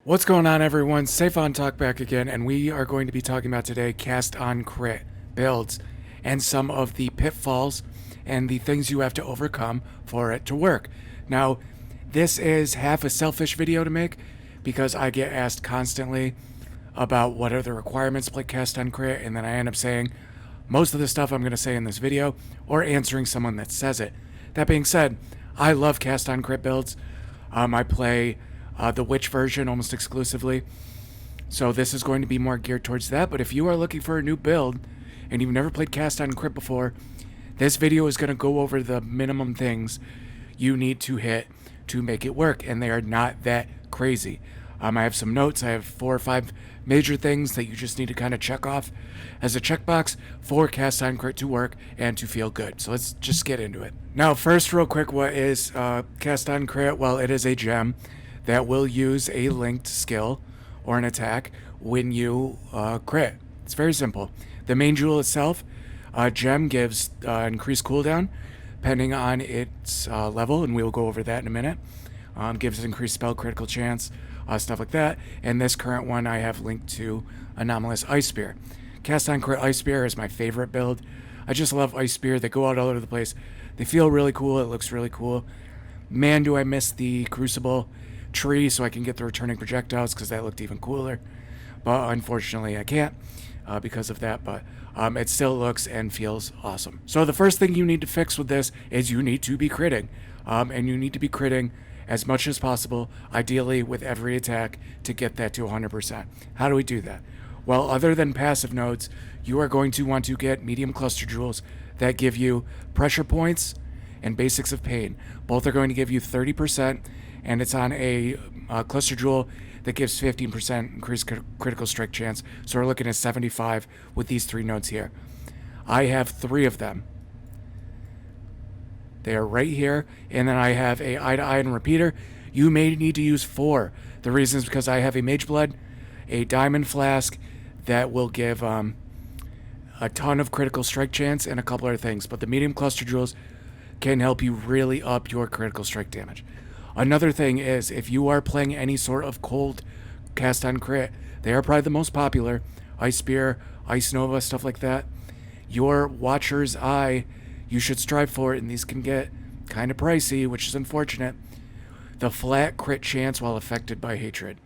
What's going on, everyone? Safe on Talk back again, and we are going to be talking about today cast on crit builds and some of the pitfalls and the things you have to overcome for it to work. Now, this is half a selfish video to make because I get asked constantly about what are the requirements to play cast on crit, and then I end up saying most of the stuff I'm going to say in this video or answering someone that says it. That being said, I love cast on crit builds. I play the Witch version almost exclusively, so this is going to be more geared towards that. But if you are looking for a new build and you've never played cast on crit before, this video is going to go over the minimum things you need to hit to make it work, and they are not that crazy. I have some notes. I have 4 or 5 major things that you just need to kind of check off as a checkbox for cast on crit to work and to feel good. So let's just get into it. Now, first, real quick, what is cast on crit? Well, it is a gem that will use a linked skill or an attack when you crit. It's very simple. The main jewel itself, gem gives increased cooldown depending on its level, and we'll go over that in a minute. Gives increased spell critical chance, stuff like that. And this current one I have linked to Anomalous Ice Spear. Cast on crit Ice Spear is my favorite build. I just love Ice Spear. They go out all over the place. They feel really cool. It looks really cool. Man, do I miss the Crucible tree so I can get the returning projectiles, because that looked even cooler. But unfortunately I can't because of that. But it still looks and feels awesome. So the first thing you need to fix with this is you need to be critting. And you need to be critting as much as possible, ideally with every attack, to get that to 100%. How do we do that? Well, other than passive nodes, you are going to want to get medium cluster jewels that give you pressure points and basics of pain. Both are going to give you 30%, and it's on a cluster jewel that gives 15% increased critical strike chance. So we're looking at 75 with these 3 nodes here. I have 3 of them. They are right here, and then I have a eye-to-iron repeater. You may need to use 4. The reason is because I have a Mage Blood, a Diamond Flask that will give a ton of critical strike chance, and a couple other things. But the medium cluster jewels can help you really up your critical strike damage. Another thing is, if you are playing any sort of cold cast on crit, they are probably the most popular. Ice Spear, Ice Nova, stuff like that. Your Watcher's Eye, you should strive for it, and these can get kind of pricey, which is unfortunate. The flat crit chance while affected by hatred.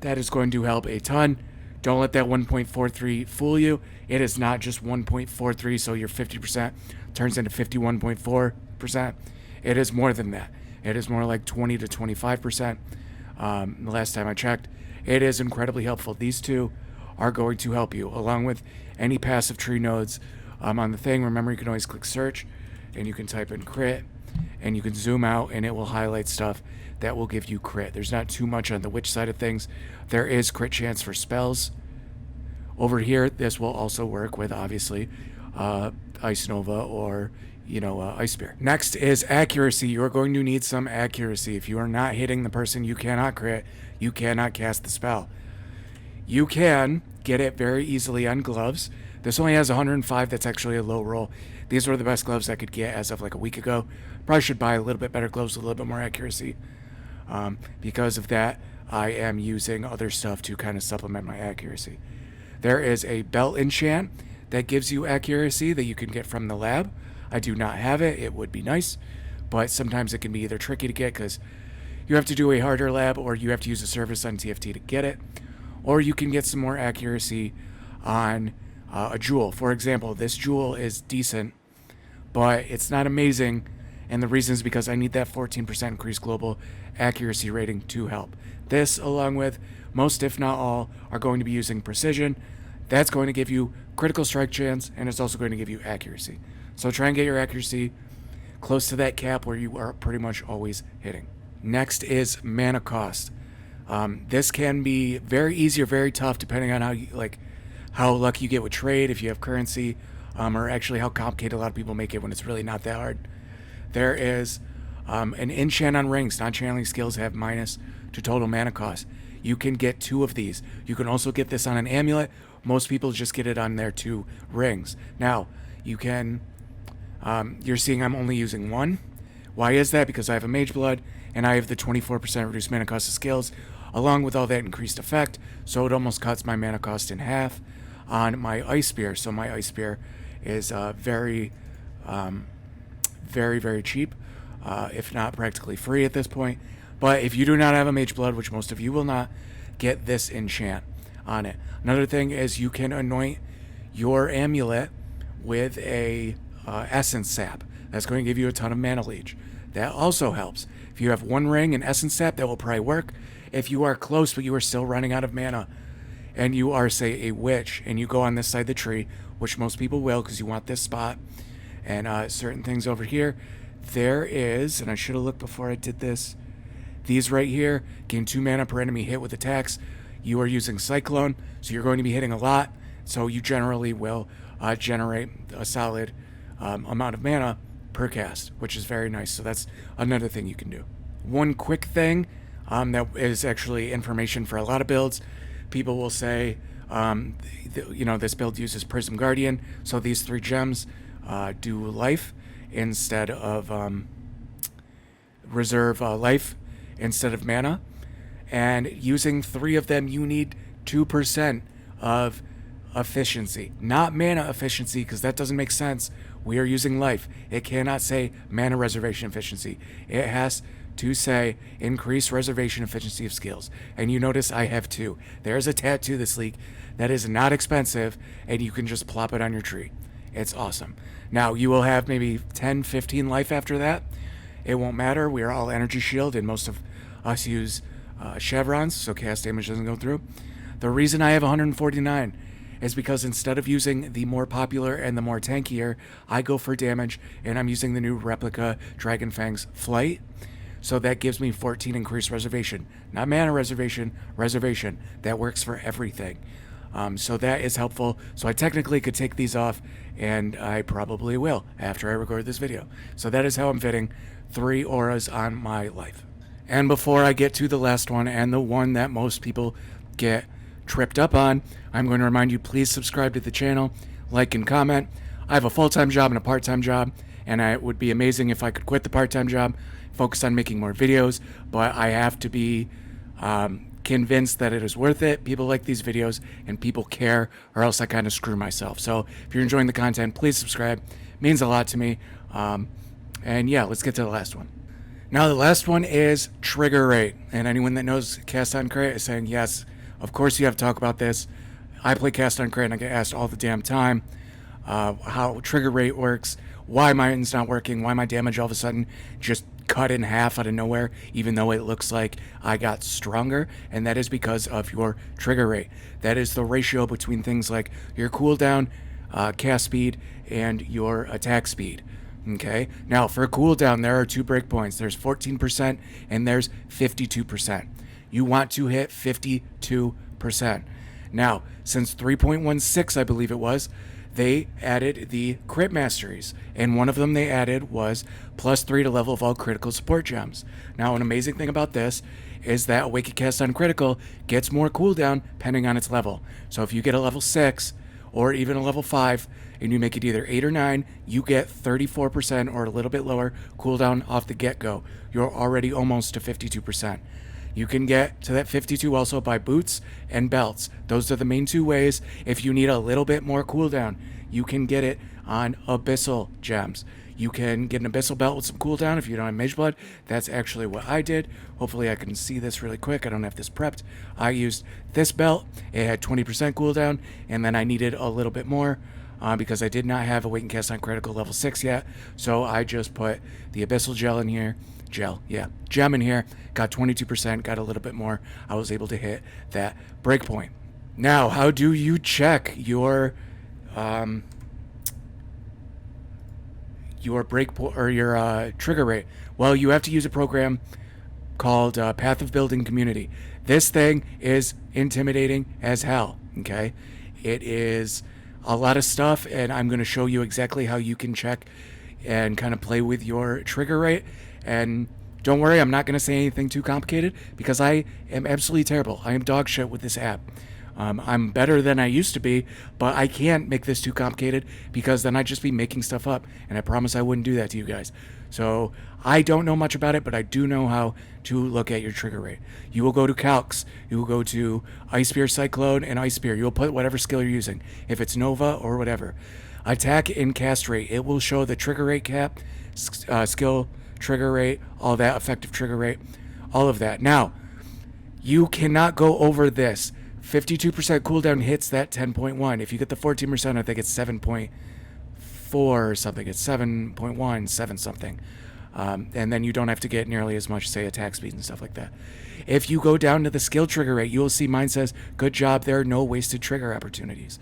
That is going to help a ton. Don't let that 1.43 fool you. It is not just 1.43, so your 50% turns into 51.4%. It is more than that. It is more like 20 to 25%. The last time I checked, it is incredibly helpful. These 2 are going to help you, along with any passive tree nodes on the thing. Remember, you can always click search, and you can type in crit, and you can zoom out, and it will highlight stuff that will give you crit. There's not too much on the witch side of things. There is crit chance for spells. Over here, this will also work with, obviously, Ice Nova or Ice Spear. Next is accuracy. You're going to need some accuracy. If you are not hitting the person, you cannot crit. You cannot cast the spell. You can get it very easily on gloves. This only has 105. That's actually a low roll. These were the best gloves I could get as of like a week ago. Probably should buy a little bit better gloves with a little bit more accuracy. Because of that, I am using other stuff to kind of supplement my accuracy. There is a belt enchant that gives you accuracy that you can get from the lab. I do not have it. It would be nice, but sometimes it can be either tricky to get because you have to do a harder lab, or you have to use a service on TFT to get it, or you can get some more accuracy on a jewel. For example, this jewel is decent, but it's not amazing, and the reason is because I need that 14% increased global accuracy rating to help. This, along with most, if not all, are going to be using precision. That's going to give you critical strike chance, and it's also going to give you accuracy. So try and get your accuracy close to that cap where you are pretty much always hitting. Next is mana cost. This can be very easy or very tough depending on how lucky you get with trade, if you have currency, or actually how complicated a lot of people make it when it's really not that hard. There is an enchant on rings. Non-channeling skills have minus to total mana cost. You can get 2 of these. You can also get this on an amulet. Most people just get it on their 2 rings. Now, you can... you're seeing I'm only using 1. Why is that? Because I have a Mage Blood, and I have the 24% reduced mana cost of skills. along with all that increased effect, so it almost cuts my mana cost in half on my Ice Spear. So my Ice Spear is very, very cheap, if not practically free at this point. But if you do not have a Mage Blood, which most of you will not, get this enchant on it. Another thing is you can anoint your amulet with a Essence Sap. That's going to give you a ton of mana leech. That also helps. If you have one ring and Essence Sap, that will probably work. If you are close but you are still running out of mana, and you are, say, a witch, and you go on this side of the tree, which most people will because you want this spot, and certain things over here, there is, and I should have looked before I did this, these right here gain 2 mana per enemy hit with attacks. You are using Cyclone, so you're going to be hitting a lot, so you generally will generate a solid amount of mana per cast, which is very nice. So that's another thing you can do. One quick thing that is actually information for a lot of builds. People will say, this build uses Prism Guardian, so these 3 gems do life instead of reserve life instead of mana. And using 3 of them, you need 2% of efficiency, not mana efficiency, because that doesn't make sense. We are using life. It cannot say mana reservation efficiency. It has to say increase reservation efficiency of skills. And you notice I have 2. There's a tattoo this league that is not expensive, and you can just plop it on your tree. It's awesome. Now, you will have maybe 10, 15 life after that. It won't matter. We are all energy shield, and most of us use chevrons, so cast damage doesn't go through. The reason I have 149 is because instead of using the more popular and the more tankier, I go for damage, and I'm using the new replica Dragonfang's Flight. So that gives me 14 increased reservation. Not mana reservation, reservation. That works for everything. So that is helpful. So I technically could take these off, and I probably will after I record this video. So that is how I'm fitting 3 auras on my life. And before I get to the last one, and the one that most people get tripped up on, I'm going to remind you, please subscribe to the channel, like and comment. I have a full-time job and a part-time job, and it would be amazing if I could quit the part-time job, focus on making more videos, but I have to be convinced that it is worth it. People like these videos, and people care, or else I kind of screw myself. So if you're enjoying the content, please subscribe. It means a lot to me. And yeah, let's get to the last one. Now, the last one is trigger rate. And anyone that knows Cast on Crit is saying, yes, of course you have to talk about this. I play Cast on Crit, and I get asked all the damn time how trigger rate works, why mine's not working, why my damage all of a sudden just cut in half out of nowhere, even though it looks like I got stronger. And that is because of your trigger rate. That is the ratio between things like your cooldown, cast speed, and your attack speed. Okay, now for cooldown, there are 2 breakpoints. There's 14% and there's 52%. You want to hit 52%. Now, since 3.16, I believe it was, they added the crit masteries, and one of them they added was +3 to level of all critical support gems. Now, an amazing thing about this is that Awakened Cast on Critical gets more cooldown depending on its level. So if you get a level 6 or even a level 5 and you make it either 8 or 9, you get 34% or a little bit lower cooldown off the get-go. You're already almost to 52%. You can get to that 52 also by boots and belts. Those are the main 2 ways. If you need a little bit more cooldown, you can get it on abyssal gems. You can get an abyssal belt with some cooldown if you don't have Mage Blood. That's actually what I did. Hopefully I can see this really quick. I don't have this prepped. I used this belt. It had 20% cooldown, and then I needed a little bit more because I did not have Awakened Cast on Critical level 6 yet. So I just put the abyssal gel in here. Gem in here, got 22%, got a little bit more. I was able to hit that breakpoint. Now, how do you check your breakpoint or your trigger rate? Well, you have to use a program called Path of Building Community. This thing is intimidating as hell. Okay, it is a lot of stuff, and I'm going to show you exactly how you can check and kind of play with your trigger rate. And don't worry, I'm not going to say anything too complicated because I am absolutely terrible. I am dog shit with this app. I'm better than I used to be, but I can't make this too complicated because then I'd just be making stuff up, and I promise I wouldn't do that to you guys. So I don't know much about it, but I do know how to look at your trigger rate. You will go to calcs, you will go to Ice Spear, Cyclone, and Ice Spear. You'll put whatever skill you're using, if it's Nova or whatever. Attack and cast rate, it will show the trigger rate cap, skill trigger rate, all that, effective trigger rate, all of that. Now, you cannot go over this. 52% cooldown hits that 10.1. If you get the 14%, I think it's 7.4 or something. It's 7.1, 7 something. And then you don't have to get nearly as much, say, attack speed and stuff like that. If you go down to the skill trigger rate, you will see mine says, good job, there are no wasted trigger opportunities.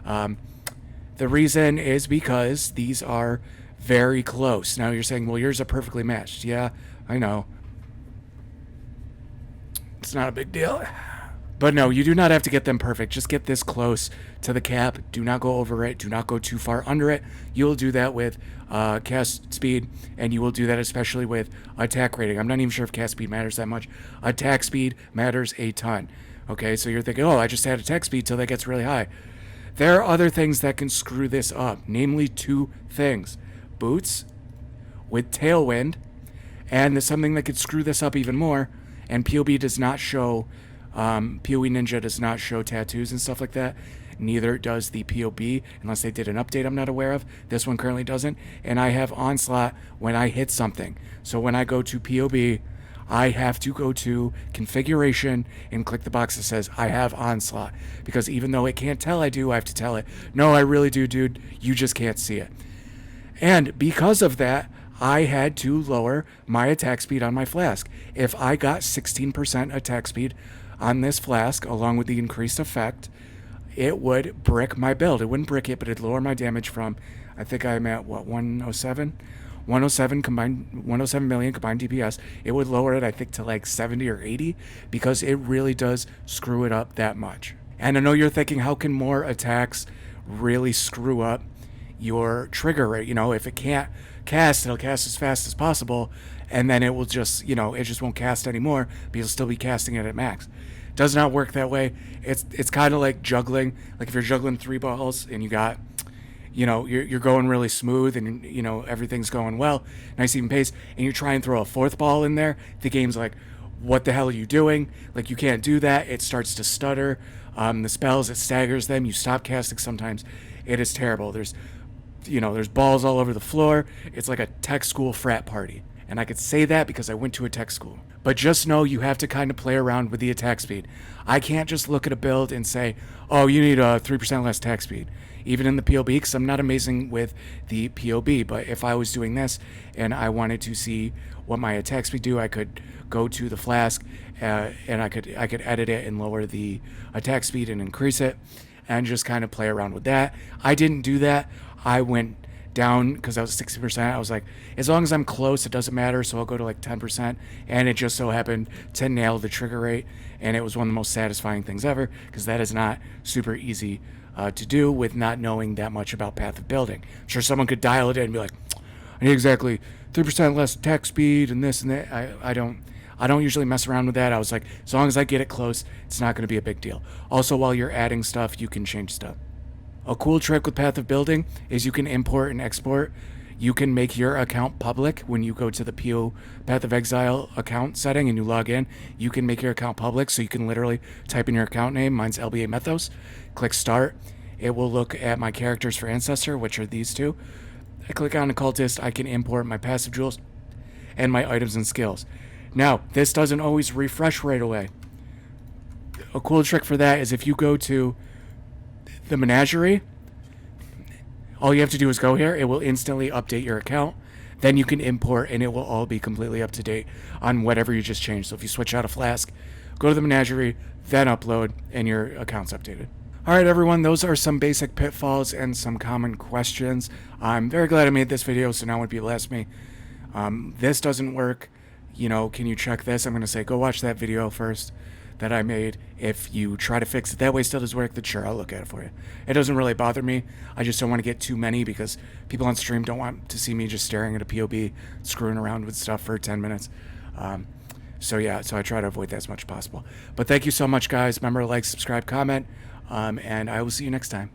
The reason is because these are very close. Now you're saying, well, yours are perfectly matched. Yeah, I know. It's not a big deal. But no, you do not have to get them perfect. Just get this close to the cap. Do not go over it. Do not go too far under it. You'll do that with cast speed, and you will do that especially with attack rating. I'm not even sure if cast speed matters that much. Attack speed matters a ton. Okay, so you're thinking, oh, I just had attack speed till that gets really high. There are other things that can screw this up, namely 2 things. Boots with Tailwind, and there's something that could screw this up even more, and POB does not show... PoE Ninja does not show tattoos and stuff like that. Neither does the POB, unless they did an update I'm not aware of. This one currently doesn't. And I have Onslaught when I hit something. So when I go to POB, I have to go to Configuration and click the box that says I have Onslaught. Because even though it can't tell I do, I have to tell it, no, I really do, dude. You just can't see it. And because of that, I had to lower my attack speed on my flask. If I got 16% attack speed on this flask, along with the increased effect, it would brick my build. It wouldn't brick it, but it'd lower my damage from, I think I'm at, what, 107? 107 million combined DPS. It would lower it, I think, to like 70 or 80, because it really does screw it up that much. And I know you're thinking, how can more attacks really screw up your trigger rate? You know, if it can't cast, it'll cast as fast as possible, and then it will just, you know, it just won't cast anymore, but you'll still be casting it at max. Does not work that way. It's kind of like juggling. Like if you're juggling 3 balls and you got, you know, you're going really smooth and, you know, everything's going well, nice even pace, and you try and throw a 4th ball in there, the game's like, what the hell are you doing? Like, you can't do that. It starts to stutter. The spells, it staggers them. You stop casting sometimes. It is terrible. There's balls all over the floor. It's like a tech school frat party. And I could say that because I went to a tech school. But just know you have to kind of play around with the attack speed. I can't just look at a build and say, oh, you need a 3% less attack speed. Even in the POB, because I'm not amazing with the POB. But if I was doing this and I wanted to see what my attack speed do, I could go to the flask and I could edit it and lower the attack speed and increase it and just kind of play around with that. I didn't do that. I went down because I was 60%. I was like, as long as I'm close, it doesn't matter. So I'll go to like 10%. And it just so happened to nail the trigger rate. And it was one of the most satisfying things ever, because that is not super easy to do with not knowing that much about path of building. I'm sure someone could dial it in and be like, I need exactly 3% less attack speed and this and that. I don't usually mess around with that. I was like, as long as I get it close, it's not going to be a big deal. Also, while you're adding stuff, you can change stuff. A cool trick with Path of Building is you can import and export. You can make your account public when you go to the Path of Exile account setting and you log in. You can make your account public, so you can literally type in your account name. Mine's LBA Mythos. Click Start. It will look at my characters for Ancestor, which are these 2. I click on Occultist. I can import my passive jewels and my items and skills. Now, this doesn't always refresh right away. A cool trick for that is if you go to the menagerie, all you have to do is go here. It will instantly update your account. Then you can import and it will all be completely up to date on whatever you just changed. So if you switch out a flask, go to the menagerie, then upload, and your account's updated. All right, everyone, those are some basic pitfalls and some common questions. I'm very glad I made this video, so now when people ask me, this doesn't work, you know, can you check this? I'm going to say, go watch that video first that I made. If you try to fix it that way still doesn't work, then sure, I'll look at it for you. It doesn't really bother me. I just don't want to get too many, because people on stream don't want to see me just staring at a POB, screwing around with stuff for 10 minutes. So yeah, so I try to avoid that as much as possible. But thank you so much, guys. Remember to like, subscribe, comment, and I will see you next time.